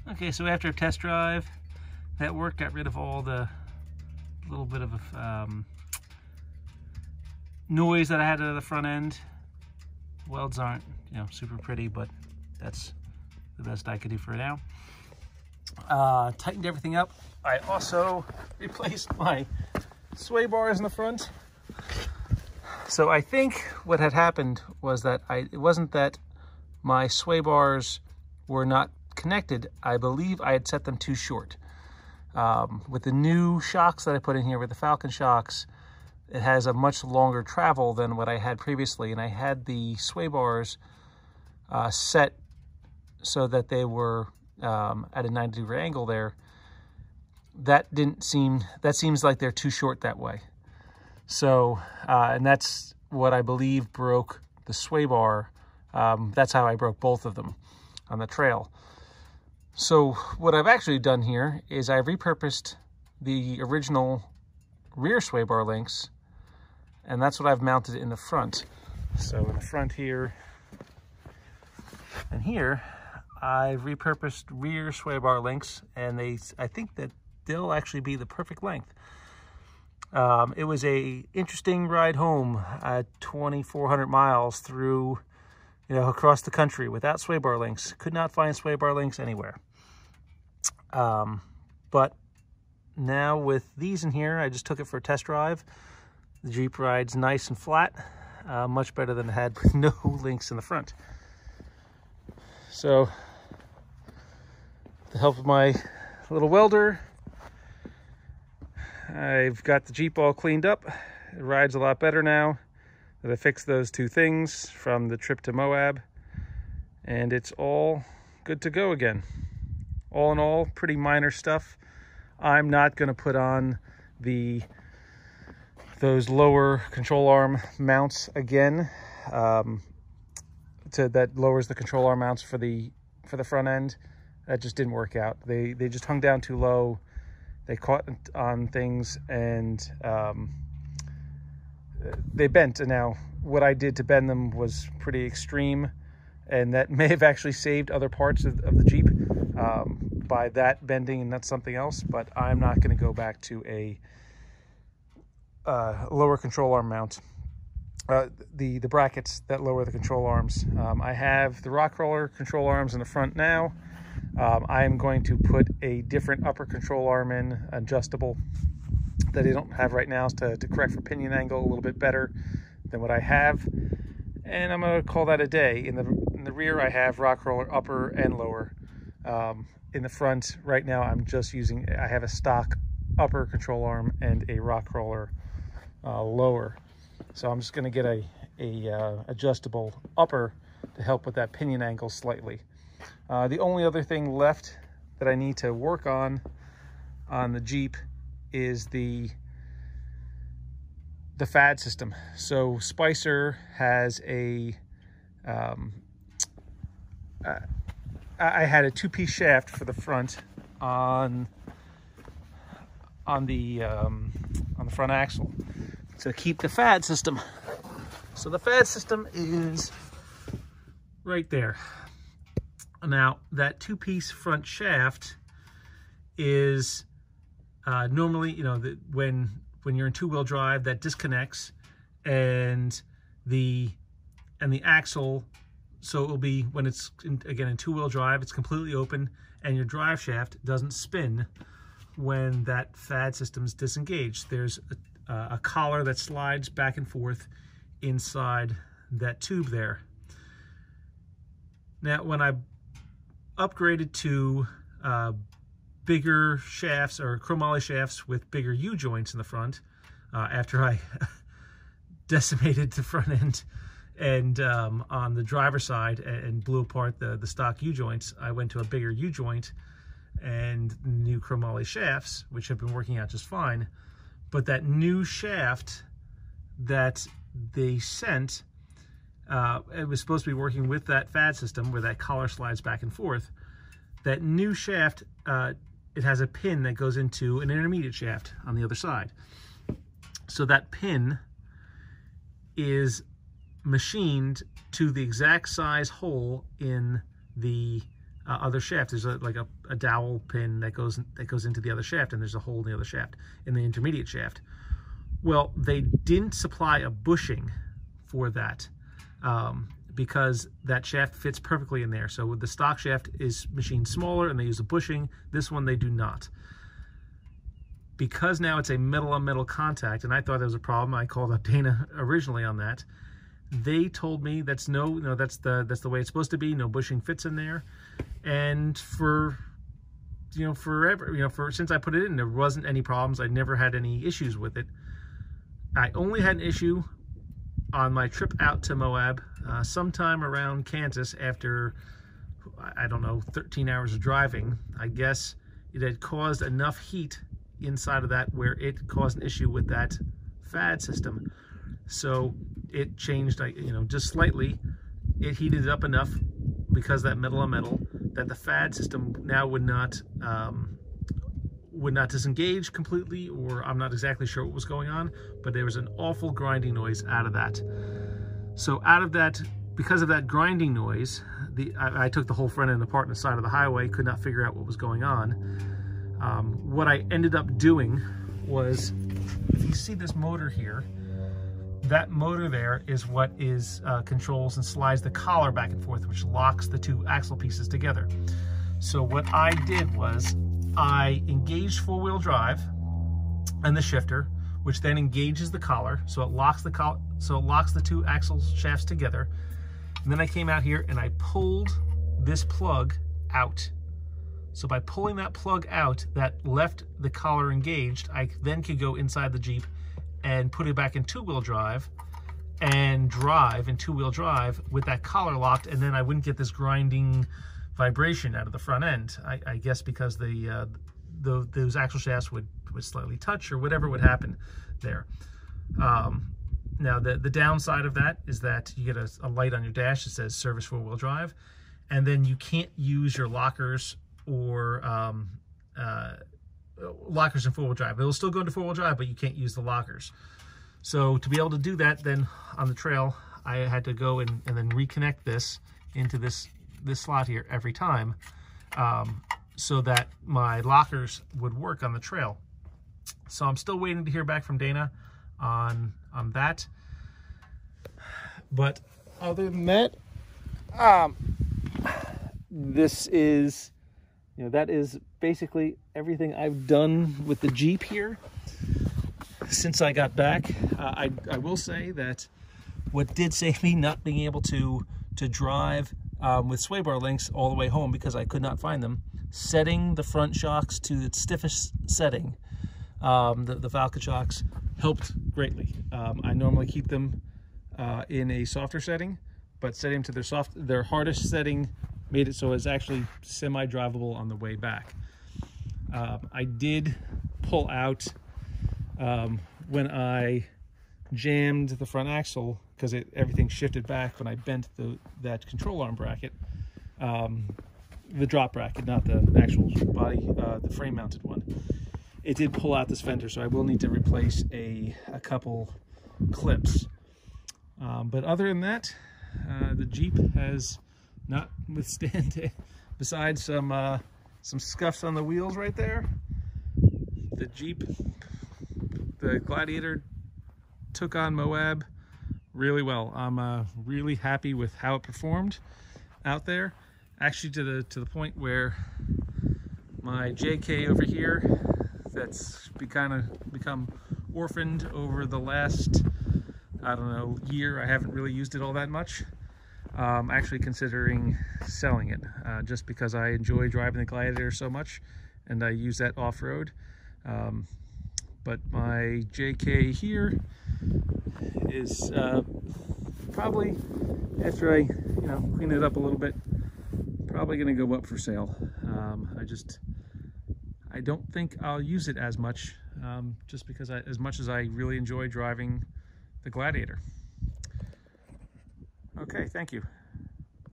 Okay, so after a test drive, that worked. Got rid of all the little bit of noise that I had at the front end. Welds aren't, you know, super pretty, but that's the best I could do for now. Tightened everything up. I also replaced my sway bars in the front. So I think what had happened was that it wasn't that my sway bars were not connected. I believe I had set them too short. With the new shocks that I put in here, with the Falcon shocks, it has a much longer travel than what I had previously, and I had the sway bars set so that they were at a 90-degree angle there. That seems like they're too short that way. So, and that's what I believe broke the sway bar. That's how I broke both of them on the trail. So what I've actually done here is I've repurposed the original rear sway bar links, and that's what I've mounted in the front. So in the front here and here, I've repurposed rear sway bar links, and I think that they'll actually be the perfect length. It was a interesting ride home at 2,400 miles through, you know, across the country without sway bar links. Could not find sway bar links anywhere. But now with these in here, I just took it for a test drive. The Jeep rides nice and flat, much better than it had with no links in the front. So, with the help of my little welder, I've got the Jeep all cleaned up. It rides a lot better now that I fixed those two things from the trip to Moab, and it's all good to go again. All in all, pretty minor stuff. I'm not going to put on those lower control arm mounts again. That lowers the control arm mounts for the front end. That just didn't work out. They just hung down too low. They caught on things, and they bent. And now what I did to bend them was pretty extreme, and that may have actually saved other parts of the Jeep by that bending, and that's something else. But I'm not going to go back to a lower control arm mount. The brackets that lower the control arms. I have the rock roller control arms in the front now. I am going to put a different upper control arm in, adjustable, that I don't have right now, to correct for pinion angle a little bit better than what I have. And I'm going to call that a day. In the rear, I have rock roller upper and lower. In the front, right now, I have a stock upper control arm and a rock roller lower. So I'm just going to get a adjustable upper to help with that pinion angle slightly. The only other thing left that I need to work on the Jeep is the Fad system. So Spicer has I had a two-piece shaft for the front on the front axle to keep the Fad system. So the Fad system is right there. Now that two-piece front shaft is normally, you know, when you're in two-wheel drive, that disconnects, and the axle. So it will be, when it's again in two-wheel drive, it's completely open, and your drive shaft doesn't spin when that Fad system's disengaged. There's a collar that slides back and forth inside that tube there. Now, when I upgraded to bigger shafts, or chromoly shafts with bigger U-joints in the front, after I decimated the front end and on the driver's side and blew apart the stock U-joints, I went to a bigger U-joint and new chromoly shafts, which have been working out just fine. But that new shaft that they sent, it was supposed to be working with that Fad system where that collar slides back and forth. That new shaft, it has a pin that goes into an intermediate shaft on the other side. So that pin is machined to the exact size hole in the other shaft. There's like a dowel pin that goes into the other shaft, and there's a hole in the other shaft, in the intermediate shaft. Well, they didn't supply a bushing for that because that shaft fits perfectly in there. So the stock shaft is machined smaller and they use a bushing. This one they do not. Because now it's a metal-on-metal contact, and I thought there was a problem. I called up Dana originally on that. They told me that's that's the way it's supposed to be. No bushing fits in there, and for forever, since I put it in, there wasn't any problems. I never had any issues with it. I only had an issue on my trip out to Moab, sometime around Kansas after, I don't know, 13 hours of driving. I guess it had caused enough heat inside of that where it caused an issue with that Fad system. So it changed, just slightly. It heated it up enough because that metal on metal that the Fad system now would not disengage completely, or I'm not exactly sure what was going on, but there was an awful grinding noise out of that. So out of that, because of that grinding noise, I took the whole front end apart on the side of the highway, could not figure out what was going on. What I ended up doing was, if you see this motor here, that motor there is what controls and slides the collar back and forth, which locks the two axle pieces together. So what I did was I engaged four-wheel drive and the shifter, which then engages the collar, so it locks the two axle shafts together. And then I came out here and I pulled this plug out. So by pulling that plug out that left the collar engaged, I then could go inside the Jeep and put it back in two-wheel drive and drive in two-wheel drive with that collar locked, and then I wouldn't get this grinding vibration out of the front end. I guess because those axle shafts would slightly touch, or whatever would happen there. Now the downside of that is that you get a light on your dash that says service four-wheel drive, and then you can't use your lockers or lockers in four-wheel drive. It'll still go into four-wheel drive, but you can't use the lockers. So to be able to do that, then on the trail, I had to go and then reconnect this into this slot here every time, so that my lockers would work on the trail. So I'm still waiting to hear back from Dana on that. But other than that, this is, that is basically everything I've done with the Jeep here since I got back. I will say that what did save me not being able to drive with sway bar links all the way home, because I could not find them, setting the front shocks to its stiffest setting, the Valka shocks, helped greatly. I normally keep them in a softer setting, but setting them to their hardest setting made it so it's actually semi-drivable on the way back. I did pull out when I jammed the front axle, because everything shifted back when I bent that control arm bracket, the drop bracket, not the actual body, the frame mounted one. It did pull out this fender, so I will need to replace a couple clips. But other than that, the Jeep has not withstand it. Besides some scuffs on the wheels right there, the Jeep, the Gladiator, took on Moab really well. I'm really happy with how it performed out there. Actually, to the point where my JK over here, that's become orphaned over the last, I don't know, year. I haven't really used it all that much. I'm actually considering selling it, just because I enjoy driving the Gladiator so much, and I use that off-road. But my JK here is probably, after I clean it up a little bit, probably going to go up for sale. I don't think I'll use it as much, just because as much as I really enjoy driving the Gladiator. Okay, thank you.